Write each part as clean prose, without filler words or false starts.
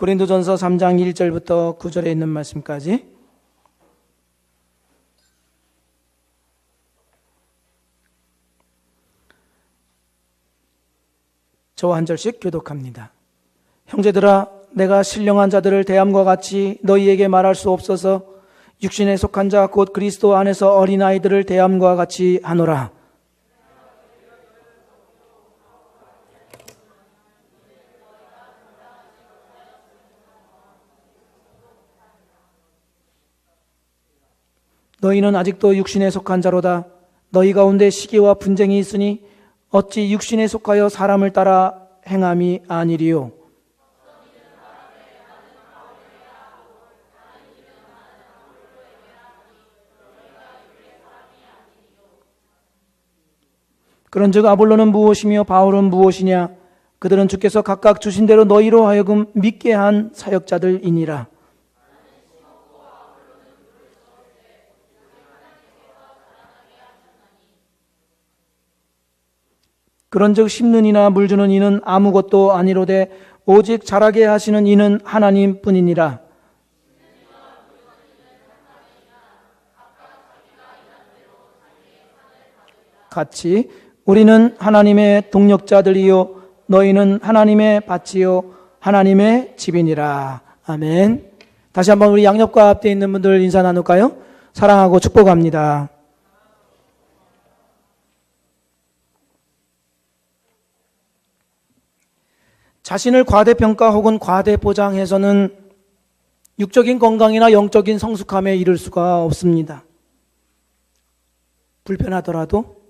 고린도전서 3장 1절부터 9절에 있는 말씀까지 저와 한 절씩 교독합니다. 형제들아, 내가 신령한 자들을 대함과 같이 너희에게 말할 수 없어서 육신에 속한 자 곧 그리스도 안에서 어린아이들을 대함과 같이 하노라. 너희는 아직도 육신에 속한 자로다. 너희 가운데 시기와 분쟁이 있으니 어찌 육신에 속하여 사람을 따라 행함이 아니리요. 그런즉 아볼로는 무엇이며 바울은 무엇이냐? 그들은 주께서 각각 주신 대로 너희로 하여금 믿게 한 사역자들이니라. 그런즉 심는 이나 물주는 이는 아무것도 아니로되 오직 자라게 하시는 이는 하나님뿐이니라. 같이 우리는 하나님의 동력자들이요 너희는 하나님의 밭이요 하나님의 집이니라. 아멘. 다시 한번 우리 양옆과 앞에 있는 분들 인사 나눌까요? 사랑하고 축복합니다. 자신을 과대평가 혹은 과대포장해서는 육적인 건강이나 영적인 성숙함에 이를 수가 없습니다. 불편하더라도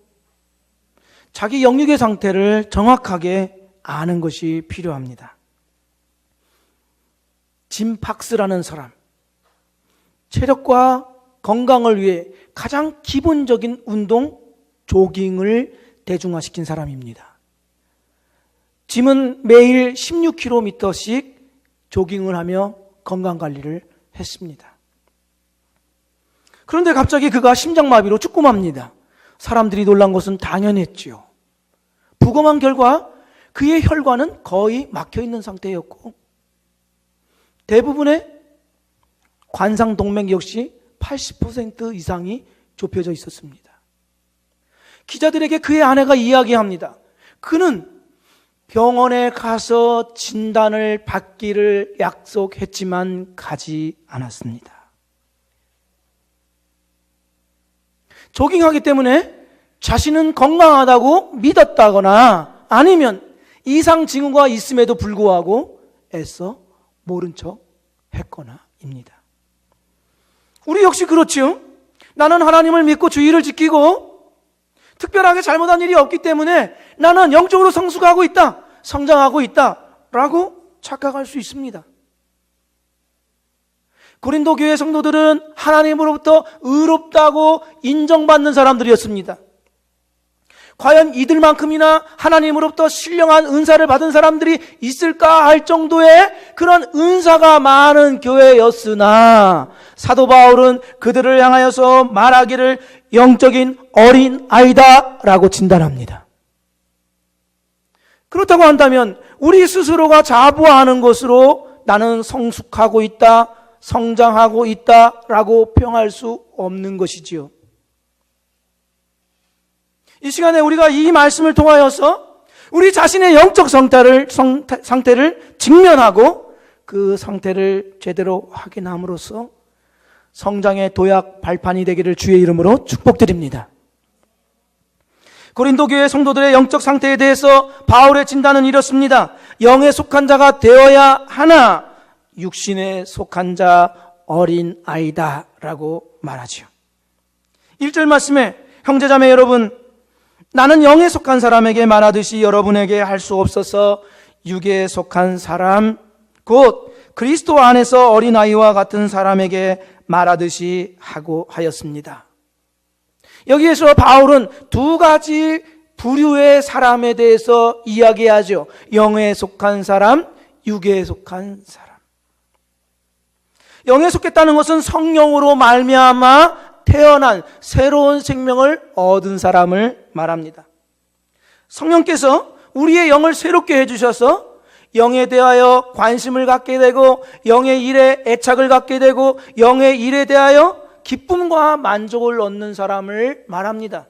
자기 영육의 상태를 정확하게 아는 것이 필요합니다. 짐 박스라는 사람, 체력과 건강을 위해 가장 기본적인 운동, 조깅을 대중화시킨 사람입니다. 짐은 매일 16km씩 조깅을 하며 건강관리를 했습니다. 그런데 갑자기 그가 심장마비로 죽고 맙니다. 사람들이 놀란 것은 당연했지요. 부검한 결과 그의 혈관은 거의 막혀있는 상태였고 대부분의 관상동맥 역시 80% 이상이 좁혀져 있었습니다. 기자들에게 그의 아내가 이야기합니다. 그는 병원에 가서 진단을 받기를 약속했지만 가지 않았습니다. 조깅하기 때문에 자신은 건강하다고 믿었다거나 아니면 이상 징후가 있음에도 불구하고 애써 모른 척 했거나입니다. 우리 역시 그렇죠. 나는 하나님을 믿고 주의를 지키고 특별하게 잘못한 일이 없기 때문에 나는 영적으로 성숙하고 있다, 성장하고 있다라고 착각할 수 있습니다. 고린도 교회 성도들은 하나님으로부터 의롭다고 인정받는 사람들이었습니다. 과연 이들만큼이나 하나님으로부터 신령한 은사를 받은 사람들이 있을까 할 정도의 그런 은사가 많은 교회였으나 사도 바울은 그들을 향하여서 말하기를 영적인 어린 아이다 라고 진단합니다. 그렇다고 한다면 우리 스스로가 자부하는 것으로 나는 성숙하고 있다, 성장하고 있다 라고 평할 수 없는 것이지요. 이 시간에 우리가 이 말씀을 통하여서 우리 자신의 영적 상태를 직면하고 그 상태를 제대로 확인함으로써 성장의 도약 발판이 되기를 주의 이름으로 축복드립니다. 고린도 교회 성도들의 영적 상태에 대해서 바울의 진단은 이렇습니다. 영에 속한 자가 되어야 하나 육신에 속한 자 어린 아이다 라고 말하죠. 1절 말씀에 형제자매 여러분, 나는 영에 속한 사람에게 말하듯이 여러분에게 할 수 없어서 육에 속한 사람 곧 그리스도 안에서 어린아이와 같은 사람에게 말하듯이 하고 하였습니다. 여기에서 바울은 두 가지 부류의 사람에 대해서 이야기하죠. 영에 속한 사람, 육에 속한 사람. 영에 속했다는 것은 성령으로 말미암아 태어난 새로운 생명을 얻은 사람을 말합니다. 성령께서 우리의 영을 새롭게 해주셔서 영에 대하여 관심을 갖게 되고 영의 일에 애착을 갖게 되고 영의 일에 대하여 기쁨과 만족을 얻는 사람을 말합니다.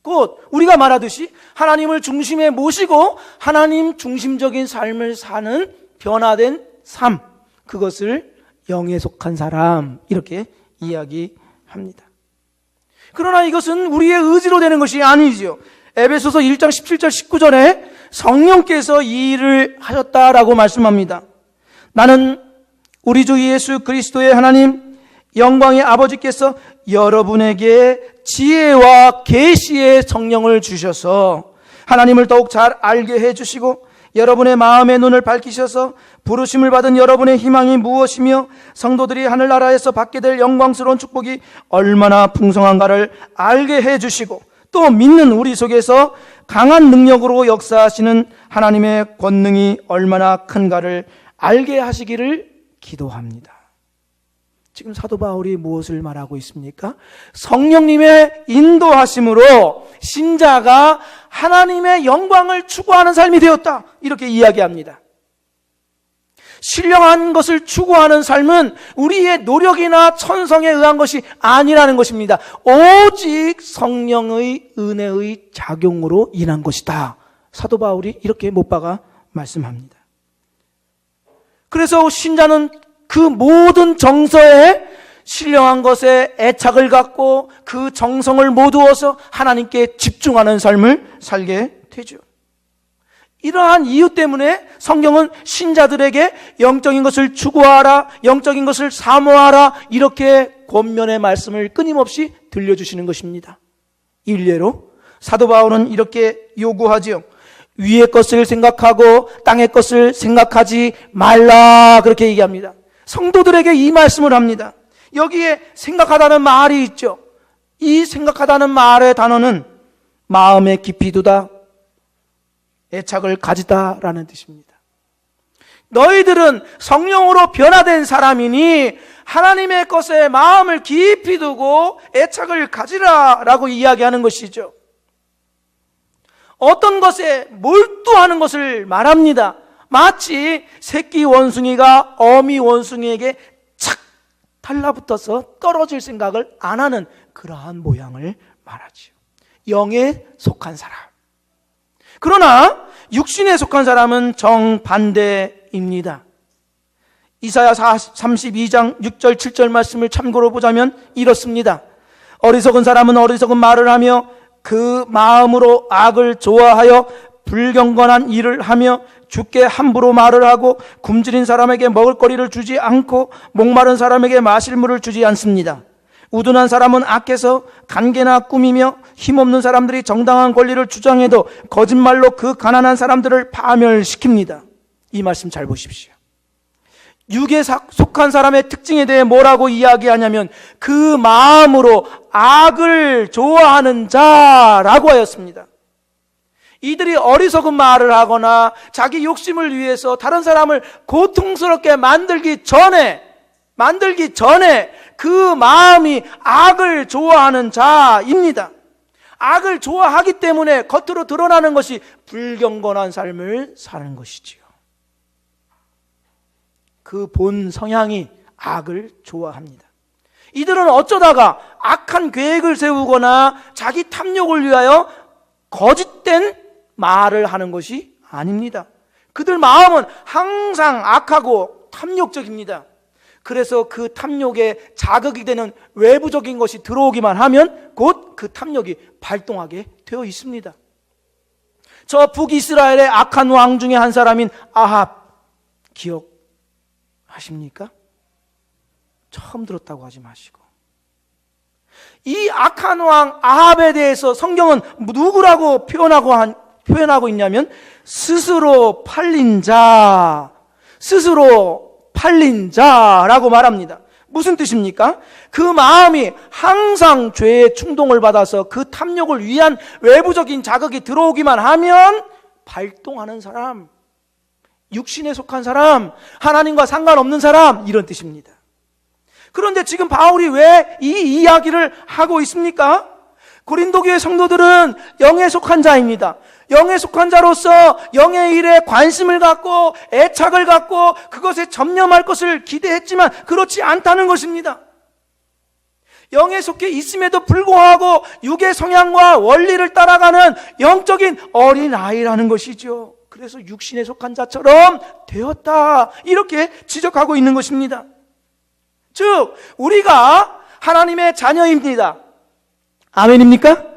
곧 우리가 말하듯이 하나님을 중심에 모시고 하나님 중심적인 삶을 사는 변화된 삶, 그것을 영에 속한 사람, 이렇게 이야기합니다. 그러나 이것은 우리의 의지로 되는 것이 아니지요. 에베소서 1장 17절 19절에 성령께서 이 일을 하셨다라고 말씀합니다. 나는 우리 주 예수 그리스도의 하나님 영광의 아버지께서 여러분에게 지혜와 계시의 성령을 주셔서 하나님을 더욱 잘 알게 해주시고 여러분의 마음의 눈을 밝히셔서 부르심을 받은 여러분의 희망이 무엇이며 성도들이 하늘나라에서 받게 될 영광스러운 축복이 얼마나 풍성한가를 알게 해주시고 또 믿는 우리 속에서 강한 능력으로 역사하시는 하나님의 권능이 얼마나 큰가를 알게 하시기를 기도합니다. 지금 사도 바울이 무엇을 말하고 있습니까? 성령님의 인도하심으로 신자가 하나님의 영광을 추구하는 삶이 되었다, 이렇게 이야기합니다. 신령한 것을 추구하는 삶은 우리의 노력이나 천성에 의한 것이 아니라는 것입니다. 오직 성령의 은혜의 작용으로 인한 것이다, 사도 바울이 이렇게 못 박아 말씀합니다. 그래서 신자는 그 모든 정서에 신령한 것에 애착을 갖고 그 정성을 모두어서 하나님께 집중하는 삶을 살게 되죠. 이러한 이유 때문에 성경은 신자들에게 영적인 것을 추구하라, 영적인 것을 사모하라, 이렇게 권면의 말씀을 끊임없이 들려주시는 것입니다. 일례로 사도 바울은 이렇게 요구하지요. 위의 것을 생각하고 땅의 것을 생각하지 말라, 그렇게 얘기합니다. 성도들에게 이 말씀을 합니다. 여기에 생각하다는 말이 있죠. 이 생각하다는 말의 단어는 마음에 깊이 두다, 애착을 가지다라는 뜻입니다. 너희들은 성령으로 변화된 사람이니 하나님의 것에 마음을 깊이 두고 애착을 가지라라고 이야기하는 것이죠. 어떤 것에 몰두하는 것을 말합니다. 마치 새끼 원숭이가 어미 원숭이에게 착 달라붙어서 떨어질 생각을 안 하는 그러한 모양을 말하지요. 영에 속한 사람. 그러나 육신에 속한 사람은 정반대입니다. 이사야 32장 6절 7절 말씀을 참고로 보자면 이렇습니다. 어리석은 사람은 어리석은 말을 하며 그 마음으로 악을 좋아하여 불경건한 일을 하며 주께 함부로 말을 하고 굶주린 사람에게 먹을거리를 주지 않고 목마른 사람에게 마실 물을 주지 않습니다. 우둔한 사람은 악해서 간계나 꾸미며 힘없는 사람들이 정당한 권리를 주장해도 거짓말로 그 가난한 사람들을 파멸시킵니다. 이 말씀 잘 보십시오. 육에 속한 사람의 특징에 대해 뭐라고 이야기하냐면 그 마음으로 악을 좋아하는 자라고 하였습니다. 이들이 어리석은 말을 하거나 자기 욕심을 위해서 다른 사람을 고통스럽게 만들기 전에 그 마음이 악을 좋아하는 자입니다. 악을 좋아하기 때문에 겉으로 드러나는 것이 불경건한 삶을 사는 것이지요. 그 본 성향이 악을 좋아합니다. 이들은 어쩌다가 악한 계획을 세우거나 자기 탐욕을 위하여 거짓된 말을 하는 것이 아닙니다. 그들 마음은 항상 악하고 탐욕적입니다. 그래서 그 탐욕에 자극이 되는 외부적인 것이 들어오기만 하면 곧 그 탐욕이 발동하게 되어 있습니다. 저 북이스라엘의 악한 왕 중에 한 사람인 아합 기억하십니까? 처음 들었다고 하지 마시고, 이 악한 왕 아합에 대해서 성경은 누구라고 표현하고 있냐면 스스로 팔린 자라고 말합니다. 무슨 뜻입니까? 그 마음이 항상 죄의 충동을 받아서 그 탐욕을 위한 외부적인 자극이 들어오기만 하면 발동하는 사람, 육신에 속한 사람, 하나님과 상관없는 사람, 이런 뜻입니다. 그런데 지금 바울이 왜 이 이야기를 하고 있습니까? 고린도 교회 성도들은 영에 속한 자입니다. 영에 속한 자로서 영의 일에 관심을 갖고 애착을 갖고 그것에 전념할 것을 기대했지만 그렇지 않다는 것입니다. 영에 속해 있음에도 불구하고 육의 성향과 원리를 따라가는 영적인 어린아이라는 것이죠. 그래서 육신에 속한 자처럼 되었다, 이렇게 지적하고 있는 것입니다. 즉 우리가 하나님의 자녀입니다. 아멘입니까?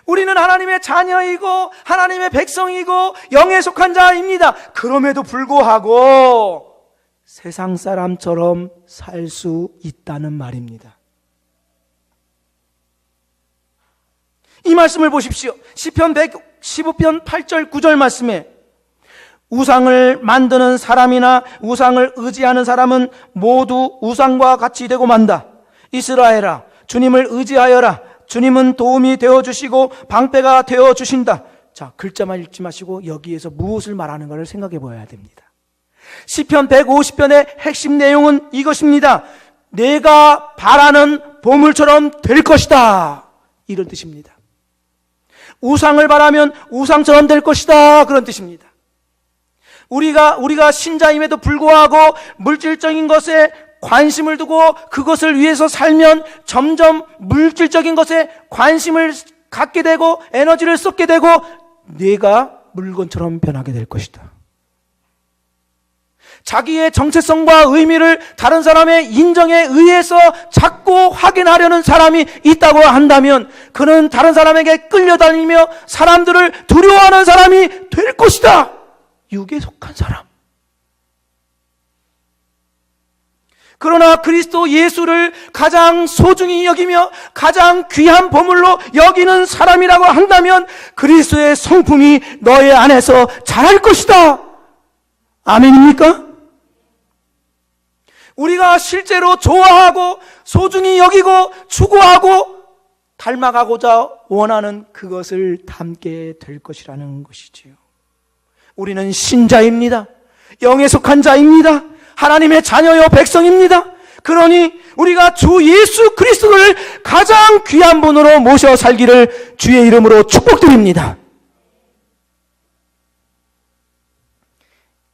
우리는 하나님의 자녀이고 하나님의 백성이고 영에 속한 자입니다. 그럼에도 불구하고 세상 사람처럼 살 수 있다는 말입니다. 이 말씀을 보십시오. 시편 115편 8절 9절 말씀에 우상을 만드는 사람이나 우상을 의지하는 사람은 모두 우상과 같이 되고 만다. 이스라엘아, 주님을 의지하여라. 주님은 도움이 되어주시고 방패가 되어주신다. 자, 글자만 읽지 마시고 여기에서 무엇을 말하는가를 생각해 보아야 됩니다. 시편 150편의 핵심 내용은 이것입니다. 내가 바라는 보물처럼 될 것이다, 이런 뜻입니다. 우상을 바라면 우상처럼 될 것이다, 그런 뜻입니다. 우리가 신자임에도 불구하고 물질적인 것에 관심을 두고 그것을 위해서 살면 점점 물질적인 것에 관심을 갖게 되고 에너지를 쏟게 되고 뇌가 물건처럼 변하게 될 것이다. 자기의 정체성과 의미를 다른 사람의 인정에 의해서 자꾸 확인하려는 사람이 있다고 한다면 그는 다른 사람에게 끌려다니며 사람들을 두려워하는 사람이 될 것이다. 육에 속한 사람. 그러나 그리스도 예수를 가장 소중히 여기며 가장 귀한 보물로 여기는 사람이라고 한다면 그리스도의 성품이 너의 안에서 자랄 것이다. 아멘입니까? 우리가 실제로 좋아하고 소중히 여기고 추구하고 닮아가고자 원하는 그것을 담게 될 것이라는 것이지요. 우리는 신자입니다. 영에 속한 자입니다. 하나님의 자녀요 백성입니다. 그러니 우리가 주 예수 그리스도를 가장 귀한 분으로 모셔 살기를 주의 이름으로 축복드립니다.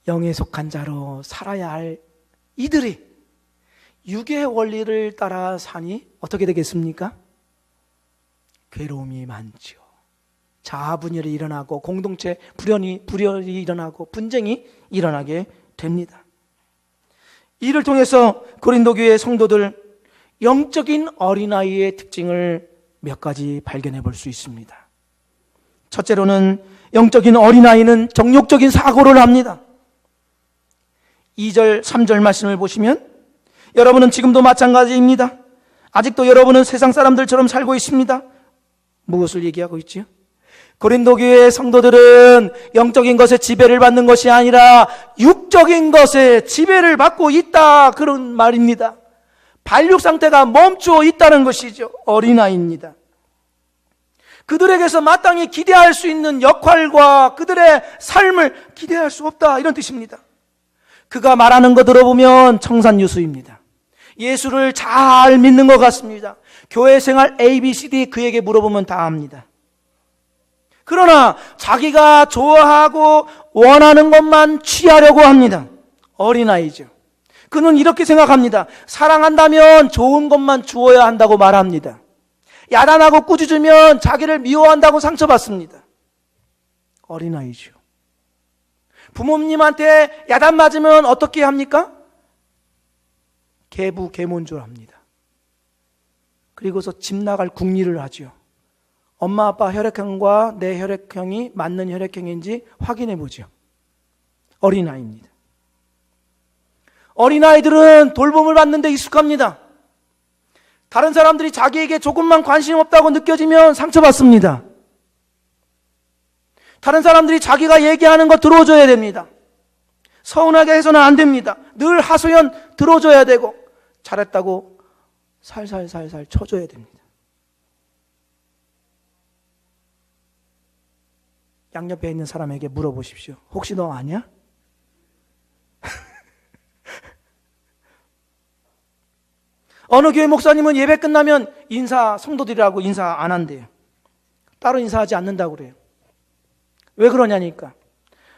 영에 속한 자로 살아야 할 이들이 육의 원리를 따라 사니 어떻게 되겠습니까? 괴로움이 많죠. 자아분열이 일어나고 공동체 불연이 일어나고 분쟁이 일어나게 됩니다. 이를 통해서 고린도 교회 성도들 영적인 어린아이의 특징을 몇 가지 발견해 볼 수 있습니다. 첫째로는 영적인 어린아이는 정욕적인 사고를 합니다. 2절 3절 말씀을 보시면 여러분은 지금도 마찬가지입니다. 아직도 여러분은 세상 사람들처럼 살고 있습니다. 무엇을 얘기하고 있지요? 고린도 교회의 성도들은 영적인 것에 지배를 받는 것이 아니라 육적인 것에 지배를 받고 있다, 그런 말입니다. 반육 상태가 멈추어 있다는 것이죠. 어린아이입니다. 그들에게서 마땅히 기대할 수 있는 역할과 그들의 삶을 기대할 수 없다, 이런 뜻입니다. 그가 말하는 거 들어보면 청산유수입니다. 예수를 잘 믿는 것 같습니다. 교회 생활 ABCD 그에게 물어보면 다 압니다. 그러나 자기가 좋아하고 원하는 것만 취하려고 합니다. 어린아이죠. 그는 이렇게 생각합니다. 사랑한다면 좋은 것만 주어야 한다고 말합니다. 야단하고 꾸짖으면 자기를 미워한다고 상처받습니다. 어린아이죠. 부모님한테 야단 맞으면 어떻게 합니까? 개부개몬줄 합니다. 그리고서 집 나갈 궁리를 하죠. 엄마 아빠 혈액형과 내 혈액형이 맞는 혈액형인지 확인해 보죠. 어린아이입니다. 어린아이들은 돌봄을 받는 데 익숙합니다. 다른 사람들이 자기에게 조금만 관심 없다고 느껴지면 상처받습니다. 다른 사람들이 자기가 얘기하는 거 들어줘야 됩니다. 서운하게 해서는 안 됩니다. 늘 하소연 들어줘야 되고 잘했다고 살살살살 쳐줘야 됩니다. 양옆에 있는 사람에게 물어보십시오. 혹시 너 아냐? 어느 교회 목사님은 예배 끝나면 성도들이라고 인사 안 한대요. 따로 인사하지 않는다고 그래요. 왜 그러냐니까.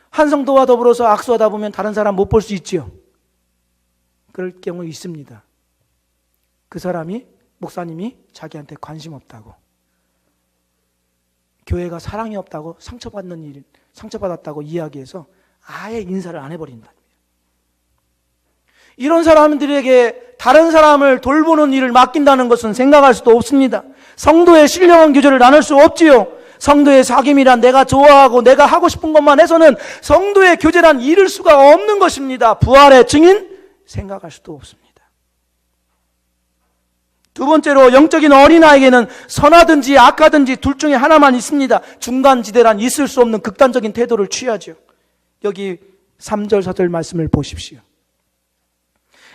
한 성도와 더불어서 악수하다 보면 다른 사람 못 볼 수 있지요. 그럴 경우 있습니다. 그 사람이, 목사님이 자기한테 관심 없다고, 교회가 사랑이 없다고, 상처받았다고 이야기해서 아예 인사를 안 해버린다. 이런 사람들에게 다른 사람을 돌보는 일을 맡긴다는 것은 생각할 수도 없습니다. 성도의 신령한 교제를 나눌 수 없지요. 성도의 사귐이란 내가 좋아하고 내가 하고 싶은 것만 해서는 성도의 교제란 이룰 수가 없는 것입니다. 부활의 증인 생각할 수도 없습니다. 두 번째로, 영적인 어린아이에게는 선하든지 악하든지 둘 중에 하나만 있습니다. 중간지대란 있을 수 없는 극단적인 태도를 취하죠. 여기 3절 4절 말씀을 보십시오.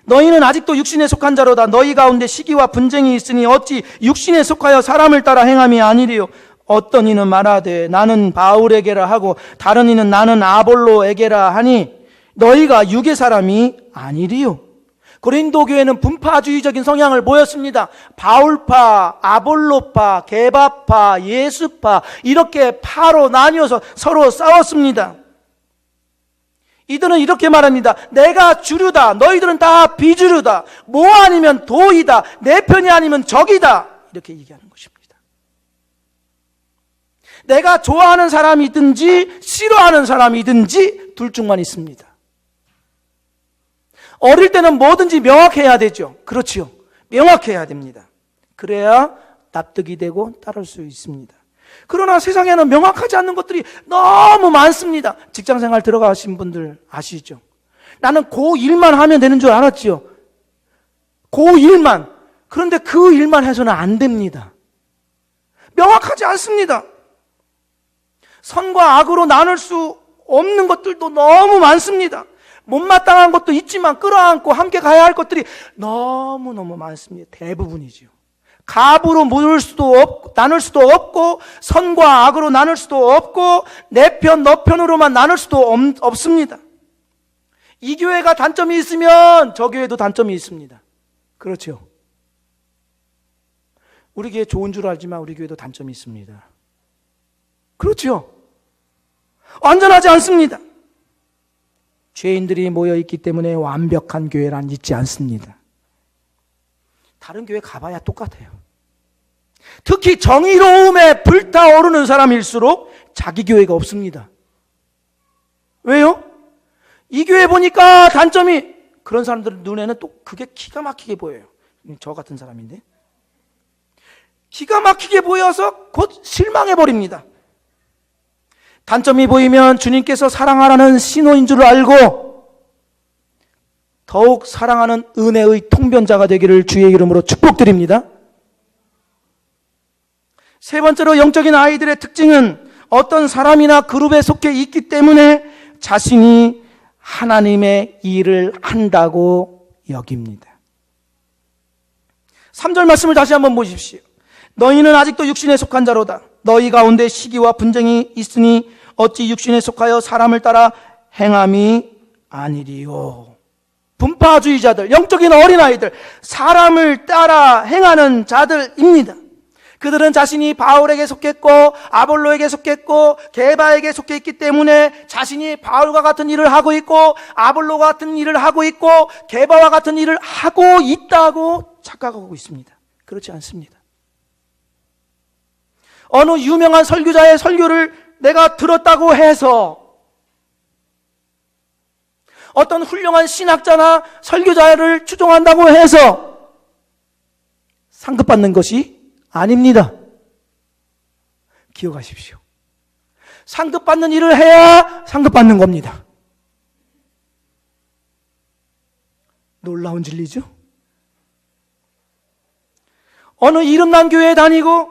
너희는 아직도 육신에 속한 자로다. 너희 가운데 시기와 분쟁이 있으니 어찌 육신에 속하여 사람을 따라 행함이 아니리요. 어떤 이는 말하되 나는 바울에게라 하고 다른 이는 나는 아볼로에게라 하니 너희가 육의 사람이 아니리요. 고린도 교회는 분파주의적인 성향을 보였습니다. 바울파, 아볼로파, 게바파, 예수파, 이렇게 파로 나뉘어서 서로 싸웠습니다. 이들은 이렇게 말합니다. 내가 주류다. 너희들은 다 비주류다. 뭐 아니면 도이다. 내 편이 아니면 적이다. 이렇게 얘기하는 것입니다. 내가 좋아하는 사람이든지 싫어하는 사람이든지 둘 중만 있습니다. 어릴 때는 뭐든지 명확해야 되죠. 그렇지요. 명확해야 됩니다. 그래야 납득이 되고 따를 수 있습니다. 그러나 세상에는 명확하지 않는 것들이 너무 많습니다. 직장생활 들어가신 분들 아시죠? 나는 그 일만 하면 되는 줄 알았지요. 그 일만. 그런데 그 일만 해서는 안 됩니다. 명확하지 않습니다. 선과 악으로 나눌 수 없는 것들도 너무 많습니다. 못마땅한 것도 있지만 끌어안고 함께 가야 할 것들이 너무너무 많습니다. 대부분이죠. 갑으로 나눌 수도 없고 선과 악으로 나눌 수도 없고 내 편, 너 편으로만 나눌 수도 없습니다. 이 교회가 단점이 있으면 저 교회도 단점이 있습니다. 그렇죠. 우리 교회 좋은 줄 알지만 우리 교회도 단점이 있습니다. 그렇죠. 완전하지 않습니다. 죄인들이 모여있기 때문에 완벽한 교회란 있지 않습니다. 다른 교회 가봐야 똑같아요. 특히 정의로움에 불타오르는 사람일수록 자기 교회가 없습니다. 왜요? 이 교회 보니까 단점이, 그런 사람들 눈에는 또 그게 기가 막히게 보여요. 저 같은 사람인데 기가 막히게 보여서 곧 실망해버립니다. 단점이 보이면 주님께서 사랑하라는 신호인 줄 알고 더욱 사랑하는 은혜의 통변자가 되기를 주의 이름으로 축복드립니다. 세 번째로, 영적인 아이들의 특징은 어떤 사람이나 그룹에 속해 있기 때문에 자신이 하나님의 일을 한다고 여깁니다. 3절 말씀을 다시 한번 보십시오. 너희는 아직도 육신에 속한 자로다. 너희 가운데 시기와 분쟁이 있으니 어찌 육신에 속하여 사람을 따라 행함이 아니리요. 분파주의자들, 영적인 어린아이들, 사람을 따라 행하는 자들입니다. 그들은 자신이 바울에게 속했고 아볼로에게 속했고 게바에게 속해 있기 때문에 자신이 바울과 같은 일을 하고 있고 아볼로와 같은 일을 하고 있고 게바와 같은 일을 하고 있다고 착각하고 있습니다. 그렇지 않습니다. 어느 유명한 설교자의 설교를 내가 들었다고 해서 어떤 훌륭한 신학자나 설교자를 추종한다고 해서 상급받는 것이 아닙니다. 기억하십시오. 상급받는 일을 해야 상급받는 겁니다. 놀라운 진리죠? 어느 이름난 교회에 다니고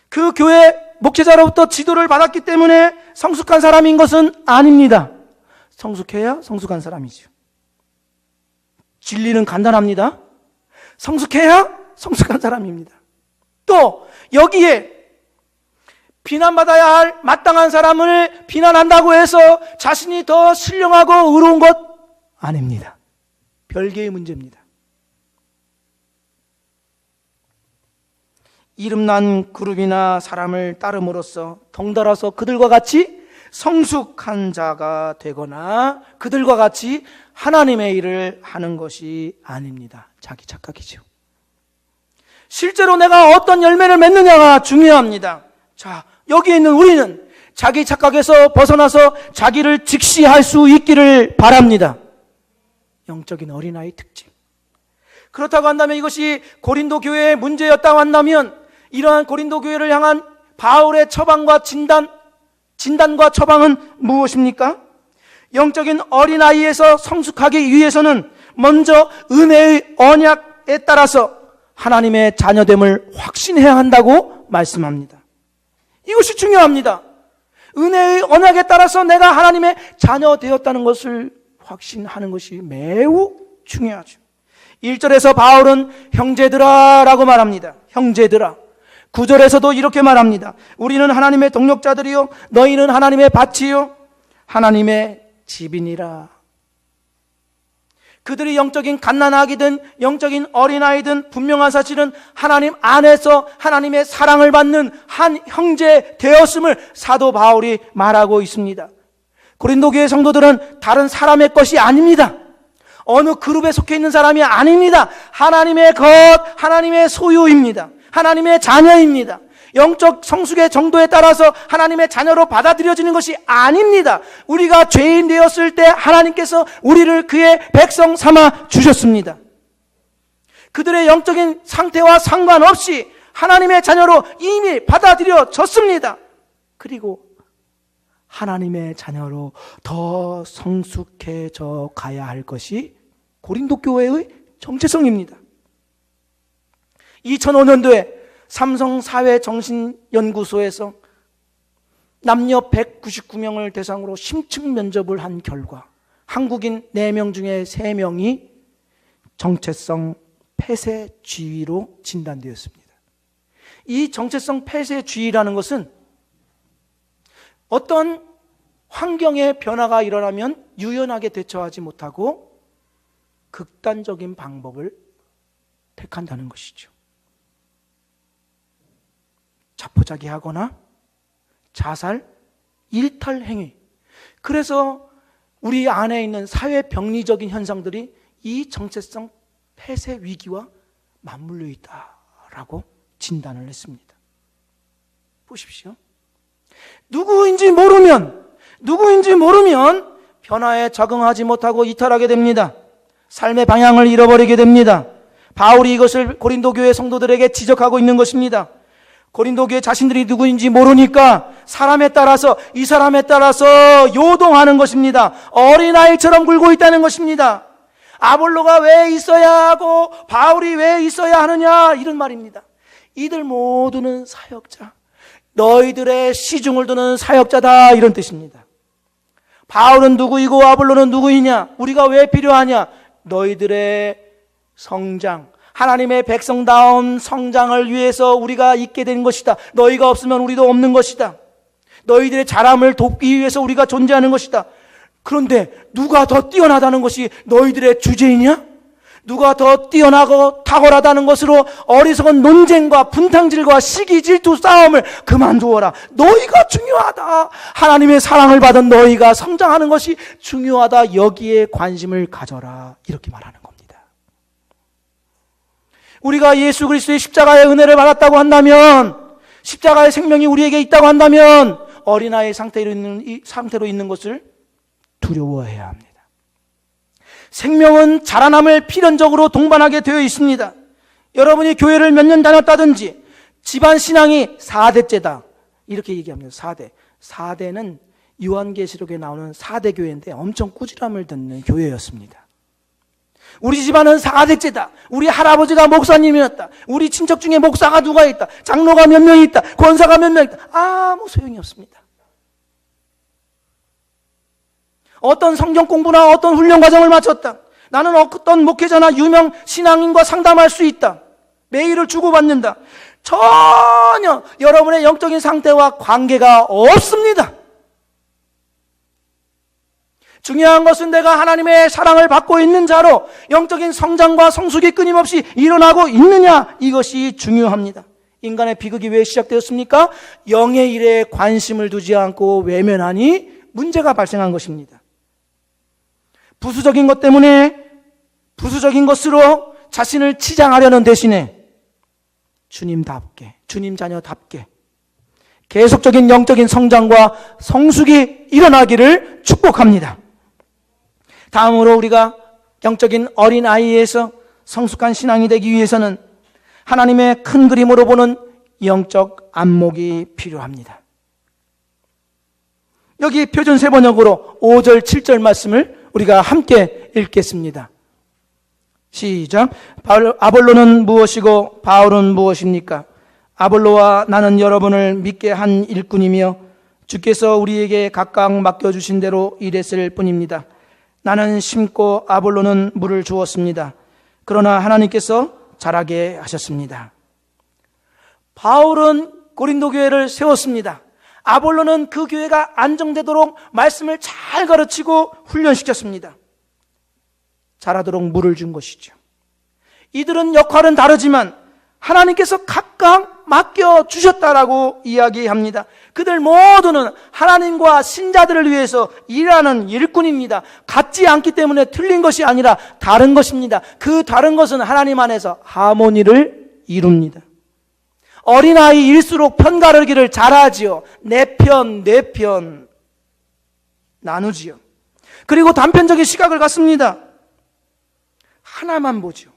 그 교회 목회자로부터 지도를 받았기 때문에 성숙한 사람인 것은 아닙니다. 성숙해야 성숙한 사람이죠. 진리는 간단합니다. 성숙해야 성숙한 사람입니다. 또 여기에 비난받아야 할 마땅한 사람을 비난한다고 해서 자신이 더 신령하고 의로운 것 아닙니다. 별개의 문제입니다. 이름난 그룹이나 사람을 따름으로써 덩달아서 그들과 같이 성숙한 자가 되거나 그들과 같이 하나님의 일을 하는 것이 아닙니다. 자기 착각이죠. 실제로 내가 어떤 열매를 맺느냐가 중요합니다. 자, 여기 있는 우리는 자기 착각에서 벗어나서 자기를 직시할 수 있기를 바랍니다. 영적인 어린아이 특징. 그렇다고 한다면 이것이 고린도 교회의 문제였다고 한다면 이러한 고린도 교회를 향한 바울의 처방과 진단과 처방은 무엇입니까? 영적인 어린아이에서 성숙하기 위해서는 먼저 은혜의 언약에 따라서 하나님의 자녀됨을 확신해야 한다고 말씀합니다. 이것이 중요합니다. 은혜의 언약에 따라서 내가 하나님의 자녀 되었다는 것을 확신하는 것이 매우 중요하죠. 1절에서 바울은 형제들아 라고 말합니다. 형제들아. 9절에서도 이렇게 말합니다. 우리는 하나님의 동력자들이요 너희는 하나님의 밭이요 하나님의 집이니라. 그들이 영적인 갓난아기든 영적인 어린아이든 분명한 사실은 하나님 안에서 하나님의 사랑을 받는 한 형제 되었음을 사도 바울이 말하고 있습니다. 고린도 교회 성도들은 다른 사람의 것이 아닙니다. 어느 그룹에 속해 있는 사람이 아닙니다. 하나님의 것, 하나님의 소유입니다. 하나님의 자녀입니다. 영적 성숙의 정도에 따라서 하나님의 자녀로 받아들여지는 것이 아닙니다. 우리가 죄인 되었을 때 하나님께서 우리를 그의 백성 삼아 주셨습니다. 그들의 영적인 상태와 상관없이 하나님의 자녀로 이미 받아들여졌습니다. 그리고 하나님의 자녀로 더 성숙해져 가야 할 것이 고린도 교회의 정체성입니다. 2005년도에 삼성사회정신연구소에서 남녀 199명을 대상으로 심층 면접을 한 결과 한국인 4명 중에 3명이 정체성 폐쇄주의로 진단되었습니다. 이 정체성 폐쇄주의라는 것은 어떤 환경의 변화가 일어나면 유연하게 대처하지 못하고 극단적인 방법을 택한다는 것이죠. 자포자기하거나 자살, 일탈 행위. 그래서 우리 안에 있는 사회 병리적인 현상들이 이 정체성 폐쇄 위기와 맞물려 있다라고 진단을 했습니다. 보십시오. 누구인지 모르면 변화에 적응하지 못하고 이탈하게 됩니다. 삶의 방향을 잃어버리게 됩니다. 바울이 이것을 고린도 교회 성도들에게 지적하고 있는 것입니다. 고린도 교회 자신들이 누구인지 모르니까 이 사람에 따라서 요동하는 것입니다. 어린아이처럼 굴고 있다는 것입니다. 아볼로가 왜 있어야 하고 바울이 왜 있어야 하느냐 이런 말입니다. 이들 모두는 사역자, 너희들의 시중을 두는 사역자다 이런 뜻입니다. 바울은 누구이고 아볼로는 누구이냐, 우리가 왜 필요하냐, 너희들의 성장, 하나님의 백성다운 성장을 위해서 우리가 있게 된 것이다. 너희가 없으면 우리도 없는 것이다. 너희들의 자람을 돕기 위해서 우리가 존재하는 것이다. 그런데 누가 더 뛰어나다는 것이 너희들의 주제이냐? 누가 더 뛰어나고 탁월하다는 것으로 어리석은 논쟁과 분탕질과 시기 질투 싸움을 그만두어라. 너희가 중요하다. 하나님의 사랑을 받은 너희가 성장하는 것이 중요하다. 여기에 관심을 가져라. 이렇게 말하는 겁니다. 우리가 예수 그리스도의 십자가의 은혜를 받았다고 한다면, 십자가의 생명이 우리에게 있다고 한다면 어린아이 상태로 있는 것을 두려워해야 합니다. 생명은 자라남을 필연적으로 동반하게 되어 있습니다. 여러분이 교회를 몇 년 다녔다든지 집안 신앙이 4대째다 이렇게 얘기합니다. 4대는 요한계시록에 나오는 4대 교회인데 엄청 꾸지람을 듣는 교회였습니다. 우리 집안은 4대째다. 우리 할아버지가 목사님이었다. 우리 친척 중에 목사가 누가 있다. 장로가 몇 명 있다. 권사가 몇 명 있다. 아무 소용이 없습니다. 어떤 성경 공부나 어떤 훈련 과정을 마쳤다. 나는 어떤 목회자나 유명 신앙인과 상담할 수 있다. 메일을 주고받는다. 전혀 여러분의 영적인 상태와 관계가 없습니다. 중요한 것은 내가 하나님의 사랑을 받고 있는 자로 영적인 성장과 성숙이 끊임없이 일어나고 있느냐, 이것이 중요합니다. 인간의 비극이 왜 시작되었습니까? 영의 일에 관심을 두지 않고 외면하니 문제가 발생한 것입니다. 부수적인 것 때문에 부수적인 것으로 자신을 치장하려는 대신에 주님답게, 주님 자녀답게 계속적인 영적인 성장과 성숙이 일어나기를 축복합니다. 다음으로 우리가 영적인 어린아이에서 성숙한 신앙이 되기 위해서는 하나님의 큰 그림으로 보는 영적 안목이 필요합니다. 여기 표준 세번역으로 5절, 7절 말씀을 우리가 함께 읽겠습니다. 시작. 아볼로는 무엇이고 바울은 무엇입니까? 아볼로와 나는 여러분을 믿게 한 일꾼이며 주께서 우리에게 각각 맡겨주신 대로 일했을 뿐입니다. 나는 심고 아볼로는 물을 주었습니다. 그러나 하나님께서 자라게 하셨습니다. 바울은 고린도 교회를 세웠습니다. 아볼로는 그 교회가 안정되도록 말씀을 잘 가르치고 훈련시켰습니다. 자라도록 물을 준 것이죠. 이들은 역할은 다르지만 하나님께서 각각 맡겨주셨다라고 이야기합니다. 그들 모두는 하나님과 신자들을 위해서 일하는 일꾼입니다. 같지 않기 때문에 틀린 것이 아니라 다른 것입니다. 그 다른 것은 하나님 안에서 하모니를 이룹니다. 어린아이일수록 편가르기를 잘하지요. 내 편 나누지요. 그리고 단편적인 시각을 갖습니다. 하나만 보죠.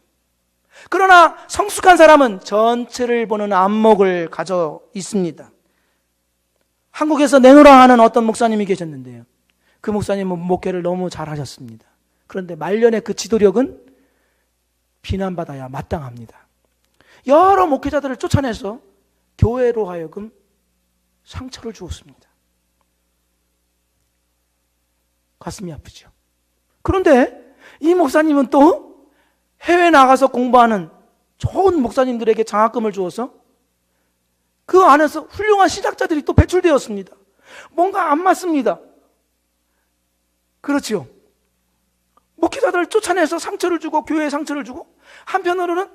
그러나 성숙한 사람은 전체를 보는 안목을 가져 있습니다. 한국에서 내노라 하는 어떤 목사님이 계셨는데요. 그 목사님은 목회를 너무 잘하셨습니다. 그런데 말년에 그 지도력은 비난받아야 마땅합니다. 여러 목회자들을 쫓아내서 교회로 하여금 상처를 주었습니다. 가슴이 아프죠. 그런데 이 목사님은 또 해외 나가서 공부하는 좋은 목사님들에게 장학금을 주어서 그 안에서 훌륭한 신학자들이 또 배출되었습니다. 뭔가 안 맞습니다. 그렇죠. 목회자들을 쫓아내서 상처를 주고 교회에 상처를 주고 한편으로는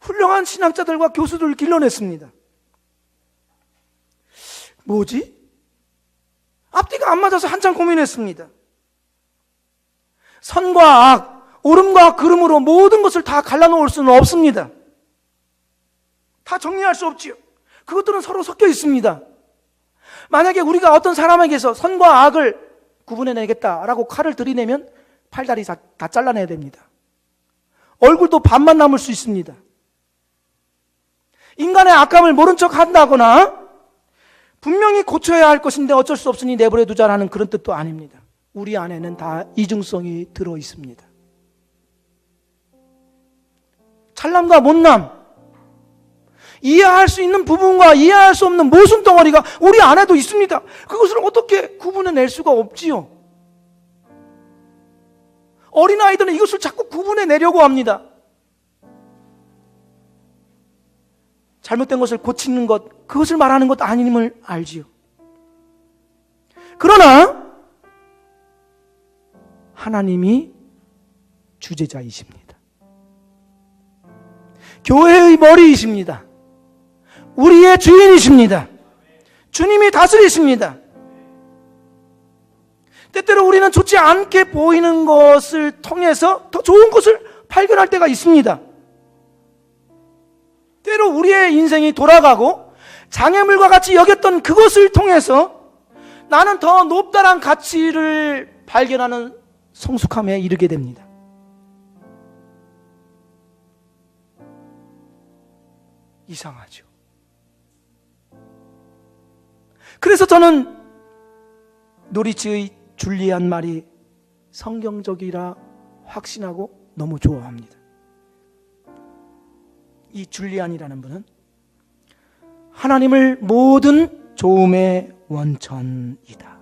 훌륭한 신학자들과 교수들을 길러냈습니다. 뭐지? 앞뒤가 안 맞아서 한참 고민했습니다. 선과 악, 옳음과 그름으로 모든 것을 다 갈라놓을 수는 없습니다. 다 정리할 수 없지요. 그것들은 서로 섞여 있습니다. 만약에 우리가 어떤 사람에게서 선과 악을 구분해내겠다라고 칼을 들이내면 팔다리 다 잘라내야 됩니다. 얼굴도 반만 남을 수 있습니다. 인간의 악감을 모른 척 한다거나 분명히 고쳐야 할 것인데 어쩔 수 없으니 내버려 두자라는 그런 뜻도 아닙니다. 우리 안에는 다 이중성이 들어 있습니다. 잘남과 못남, 이해할 수 있는 부분과 이해할 수 없는 모순 덩어리가 우리 안에도 있습니다. 그것을 어떻게 구분해낼 수가 없지요. 어린아이들은 이것을 자꾸 구분해내려고 합니다. 잘못된 것을 고치는 것, 그것을 말하는 것 아님을 알지요. 그러나 하나님이 주제자이십니다. 교회의 머리이십니다. 우리의 주인이십니다. 주님이 다스리십니다. 때때로 우리는 좋지 않게 보이는 것을 통해서 더 좋은 것을 발견할 때가 있습니다. 때로 우리의 인생이 돌아가고 장애물과 같이 여겼던 그것을 통해서 나는 더 높다란 가치를 발견하는 성숙함에 이르게 됩니다. 이상하죠. 그래서 저는 노리츠의 줄리안 말이 성경적이라 확신하고 너무 좋아합니다. 이 줄리안이라는 분은 하나님을 모든 좋음의 원천이다.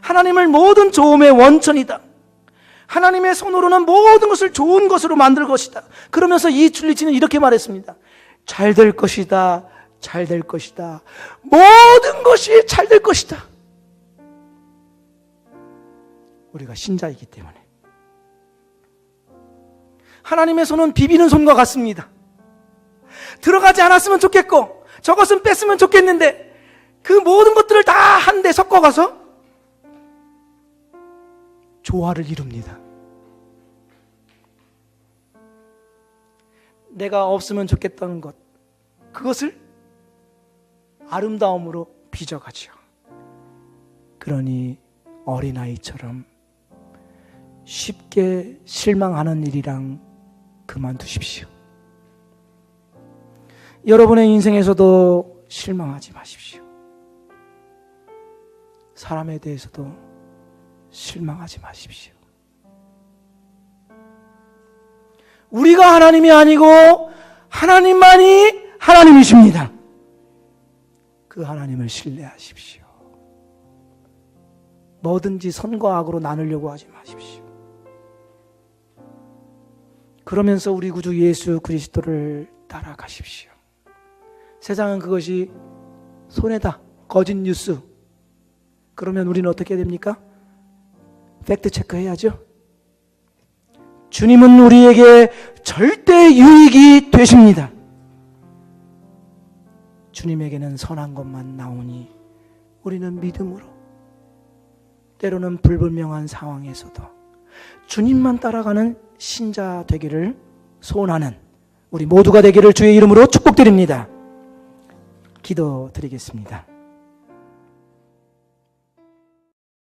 하나님을 모든 좋음의 원천이다. 하나님의 손으로는 모든 것을 좋은 것으로 만들 것이다. 그러면서 이 줄리치는 이렇게 말했습니다. 잘 될 것이다. 잘 될 것이다. 모든 것이 잘 될 것이다. 우리가 신자이기 때문에. 하나님의 손은 비비는 손과 같습니다. 들어가지 않았으면 좋겠고 저것은 뺐으면 좋겠는데 그 모든 것들을 다 한데 섞어가서 조화를 이룹니다. 내가 없으면 좋겠다는 것, 그것을 아름다움으로 빚어가지요. 그러니 어린아이처럼 쉽게 실망하는 일이랑 그만두십시오. 여러분의 인생에서도 실망하지 마십시오. 사람에 대해서도 실망하지 마십시오. 우리가 하나님이 아니고 하나님만이 하나님이십니다. 그 하나님을 신뢰하십시오. 뭐든지 선과 악으로 나누려고 하지 마십시오. 그러면서 우리 구주 예수 그리스도를 따라가십시오. 세상은 그것이 손해다, 거짓 뉴스. 그러면 우리는 어떻게 됩니까? 팩트 체크해야죠. 주님은 우리에게 절대 유익이 되십니다. 주님에게는 선한 것만 나오니 우리는 믿음으로, 때로는 불분명한 상황에서도 주님만 따라가는 신자 되기를 소원하는 우리 모두가 되기를 주의 이름으로 축복드립니다. 기도드리겠습니다.